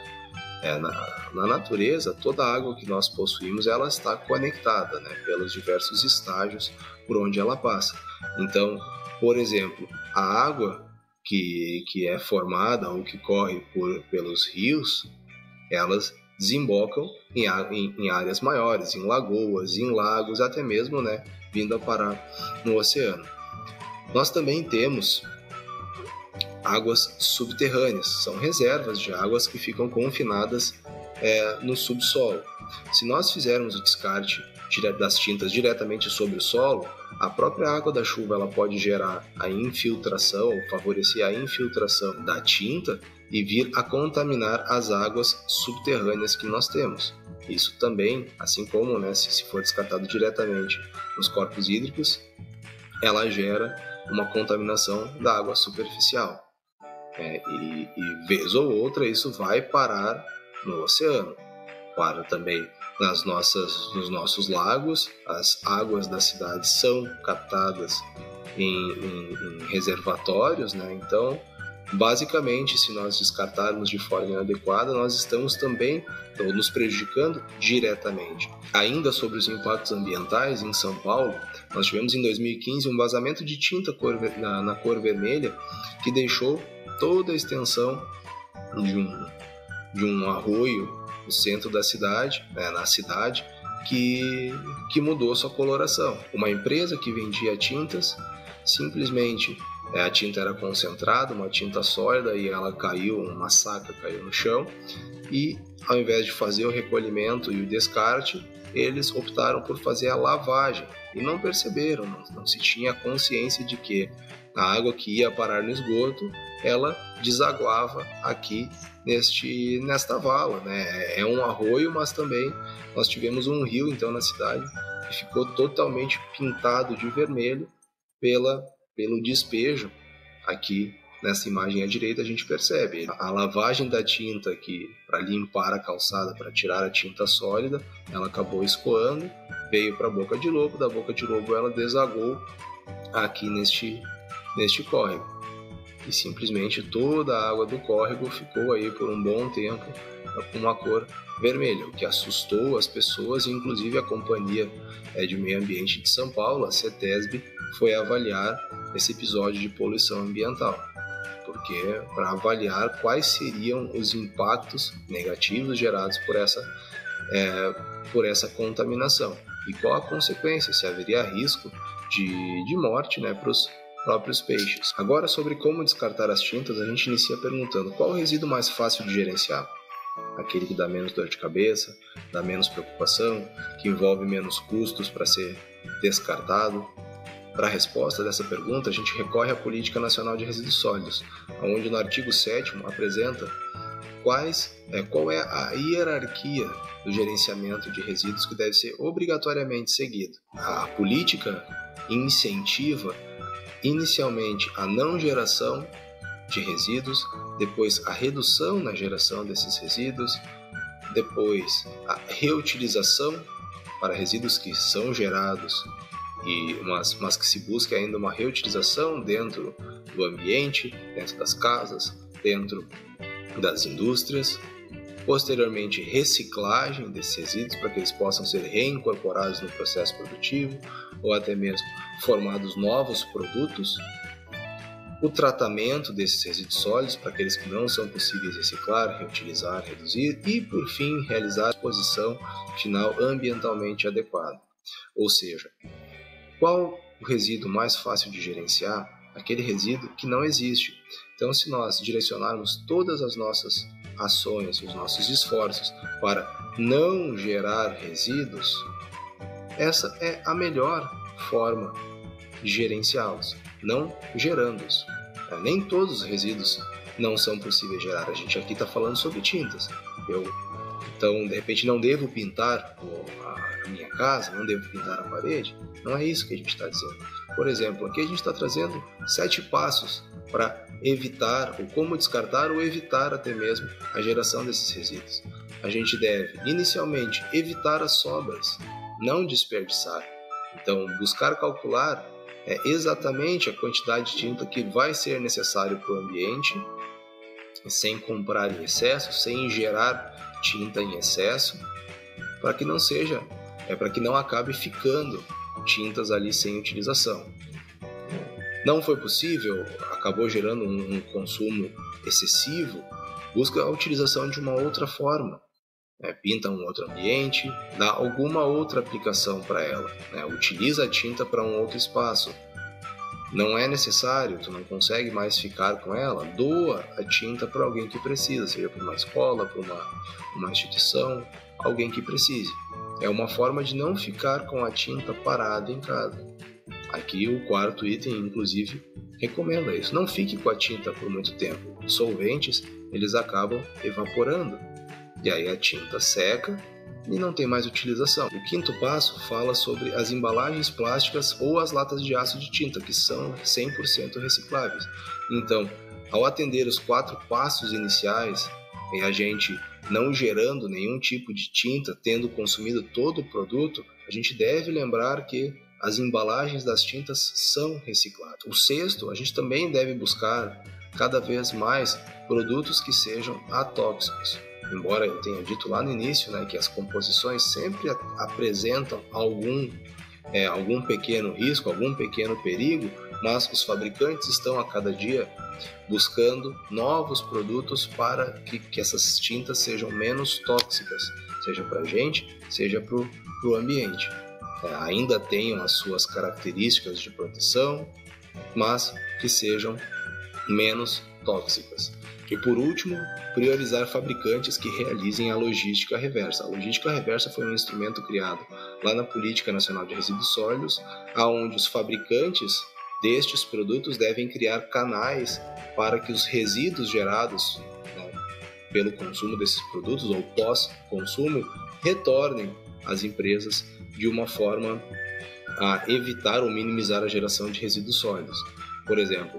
Na natureza, toda a água que nós possuímos ela está conectada, né, pelos diversos estágios por onde ela passa. Então, por exemplo, a água que é formada ou que corre pelos rios, elas desembocam em áreas maiores, em lagoas, em lagos, até mesmo, né, vindo a parar no oceano. Nós também temos águas subterrâneas, são reservas de águas que ficam confinadas no subsolo. Se nós fizermos o descarte das tintas diretamente sobre o solo, a própria água da chuva ela pode gerar a infiltração, ou favorecer a infiltração da tinta e vir a contaminar as águas subterrâneas que nós temos. Isso também, assim como, né, se for descartado diretamente nos corpos hídricos, ela gera uma contaminação da água superficial. E vez ou outra isso vai parar no oceano, para também nos nossos lagos. As águas da cidade são captadas em reservatórios, né? Então, basicamente, se nós descartarmos de forma inadequada, nós estamos também nos prejudicando diretamente. Ainda sobre os impactos ambientais, em São Paulo, nós tivemos em 2015 um vazamento de tinta na cor vermelha que deixou toda a extensão de um arroio no centro da cidade, na cidade, que mudou sua coloração. Uma empresa que vendia tintas, simplesmente a tinta era concentrada, uma tinta sólida, e ela caiu, uma saca caiu no chão, e ao invés de fazer o recolhimento e o descarte, eles optaram por fazer a lavagem e não perceberam, não se tinha consciência de que a água que ia parar no esgoto, ela desaguava aqui nesta vala, né? É um arroio, mas também nós tivemos um rio então na cidade que ficou totalmente pintado de vermelho pelo despejo. Aqui nessa imagem à direita a gente percebe a lavagem da tinta aqui para limpar a calçada, para tirar a tinta sólida, ela acabou escoando, veio para a boca de lobo, da boca de lobo ela desagou aqui neste córrego. E simplesmente toda a água do córrego ficou aí por um bom tempo com uma cor vermelha, o que assustou as pessoas, e inclusive a Companhia de Meio Ambiente de São Paulo, a CETESB, foi avaliar esse episódio de poluição ambiental, porque para avaliar quais seriam os impactos negativos gerados por essa contaminação e qual a consequência, se haveria risco de morte, né, para os próprios peixes. Agora, sobre como descartar as tintas, a gente inicia perguntando qual o resíduo mais fácil de gerenciar? Aquele que dá menos dor de cabeça, dá menos preocupação, que envolve menos custos para ser descartado? Para a resposta dessa pergunta, a gente recorre à Política Nacional de Resíduos Sólidos, onde no artigo 7º apresenta qual é a hierarquia do gerenciamento de resíduos que deve ser obrigatoriamente seguido. A política incentiva inicialmente a não geração de resíduos, depois a redução na geração desses resíduos, depois a reutilização para resíduos que são gerados, mas que se busca ainda uma reutilização dentro do ambiente, dentro das casas, dentro das indústrias. Posteriormente, reciclagem desses resíduos para que eles possam ser reincorporados no processo produtivo ou até mesmo formados novos produtos. O tratamento desses resíduos sólidos para aqueles que não são possíveis reciclar, reutilizar, reduzir e, por fim, realizar a disposição final ambientalmente adequada. Ou seja, qual o resíduo mais fácil de gerenciar? Aquele resíduo que não existe. Então, se nós direcionarmos todas as nossas ações, os nossos esforços para não gerar resíduos, essa é a melhor forma de gerenciá-los, não gerando-os. Nem todos os resíduos não são possíveis gerar. A gente aqui está falando sobre tintas. Então, de repente, não devo pintar a minha casa, não devo pintar a parede. Não é isso que a gente está dizendo. Por exemplo, aqui a gente está trazendo 7 passos para evitar, ou como descartar ou evitar até mesmo a geração desses resíduos. A gente deve, inicialmente, evitar as sobras, não desperdiçar. Então, buscar calcular exatamente a quantidade de tinta que vai ser necessário para o ambiente, sem comprar em excesso, sem gerar tinta em excesso, para que não seja, para que não acabe ficando tintas ali sem utilização. Não foi possível, acabou gerando um consumo excessivo, busca a utilização de uma outra forma. Pinta um outro ambiente, dá alguma outra aplicação para ela, utiliza a tinta para um outro espaço. Não é necessário, tu não consegue mais ficar com ela, doa a tinta para alguém que precisa, seja para uma escola, para uma instituição, alguém que precise. É uma forma de não ficar com a tinta parada em casa. Aqui o quarto item, inclusive, recomenda isso. Não fique com a tinta por muito tempo. Os solventes, eles acabam evaporando. E aí a tinta seca e não tem mais utilização. O quinto passo fala sobre as embalagens plásticas ou as latas de aço de tinta, que são 100% recicláveis. Então, ao atender os 4 passos iniciais, e a gente não gerando nenhum tipo de tinta, tendo consumido todo o produto, a gente deve lembrar que as embalagens das tintas são recicladas. O sexto, a gente também deve buscar cada vez mais produtos que sejam atóxicos. Embora eu tenha dito lá no início, que as composições sempre apresentam algum pequeno risco, algum pequeno perigo, mas os fabricantes estão a cada dia buscando novos produtos para que essas tintas sejam menos tóxicas, seja para a gente, seja para o ambiente. Ainda tenham as suas características de proteção, mas que sejam menos tóxicas. E por último, priorizar fabricantes que realizem a logística reversa. A logística reversa foi um instrumento criado lá na Política Nacional de Resíduos Sólidos, onde os fabricantes destes produtos devem criar canais para que os resíduos gerados pelo consumo desses produtos ou pós-consumo retornem às empresas de uma forma a evitar ou minimizar a geração de resíduos sólidos. Por exemplo,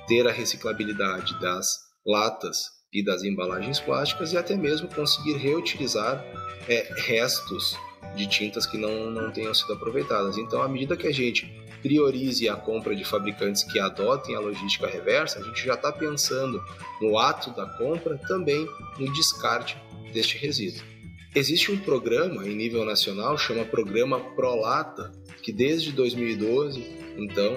ter a reciclabilidade das latas e das embalagens plásticas e até mesmo conseguir reutilizar restos de tintas que não tenham sido aproveitadas. Então, à medida que a gente priorize a compra de fabricantes que adotem a logística reversa, a gente já está pensando no ato da compra também no descarte deste resíduo. Existe um programa em nível nacional, chama Programa Prolata, que desde 2012, então,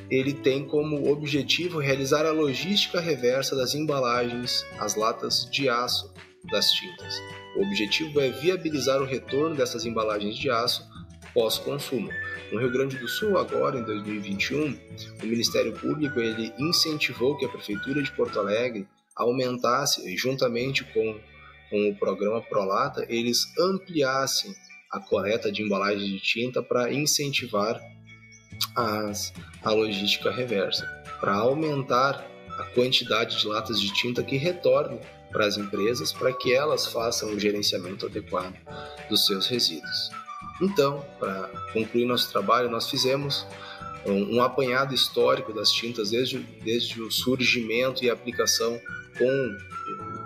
ele tem como objetivo realizar a logística reversa das embalagens, as latas de aço das tintas. O objetivo é viabilizar o retorno dessas embalagens de aço pós-consumo. No Rio Grande do Sul, agora em 2021, o Ministério Público ele incentivou que a Prefeitura de Porto Alegre aumentasse, juntamente com o programa Prolata, eles ampliassem a coleta de embalagens de tinta para incentivar a logística reversa, para aumentar a quantidade de latas de tinta que retornem para as empresas, para que elas façam o gerenciamento adequado dos seus resíduos. Então, para concluir nosso trabalho, nós fizemos um apanhado histórico das tintas desde o surgimento e aplicação com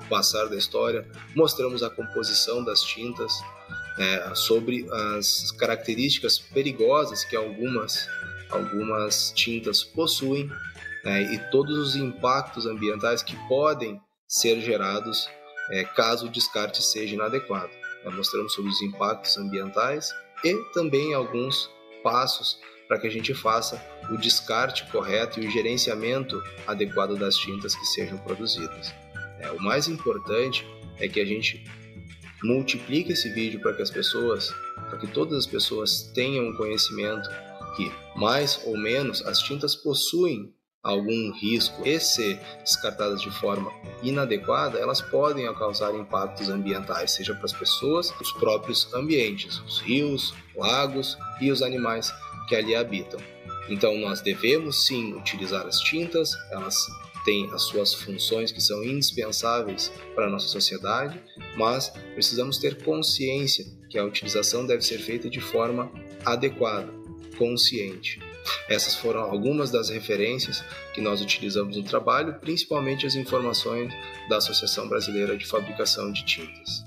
o passar da história. Mostramos a composição das tintas, sobre as características perigosas que algumas tintas possuem, e todos os impactos ambientais que podem ser gerados caso o descarte seja inadequado. Mostramos sobre os impactos ambientais e também alguns passos para que a gente faça o descarte correto e o gerenciamento adequado das tintas que sejam produzidas. O mais importante é que a gente multiplique esse vídeo para que todas as pessoas tenham conhecimento que, mais ou menos, as tintas possuem algum risco e, se descartadas de forma inadequada, elas podem causar impactos ambientais, seja para as pessoas, os próprios ambientes, os rios, lagos e os animais que ali habitam. Então nós devemos sim utilizar as tintas, elas têm as suas funções que são indispensáveis para a nossa sociedade, mas precisamos ter consciência que a utilização deve ser feita de forma adequada, consciente. Essas foram algumas das referências que nós utilizamos no trabalho, principalmente as informações da Associação Brasileira de Fabricação de Tintas.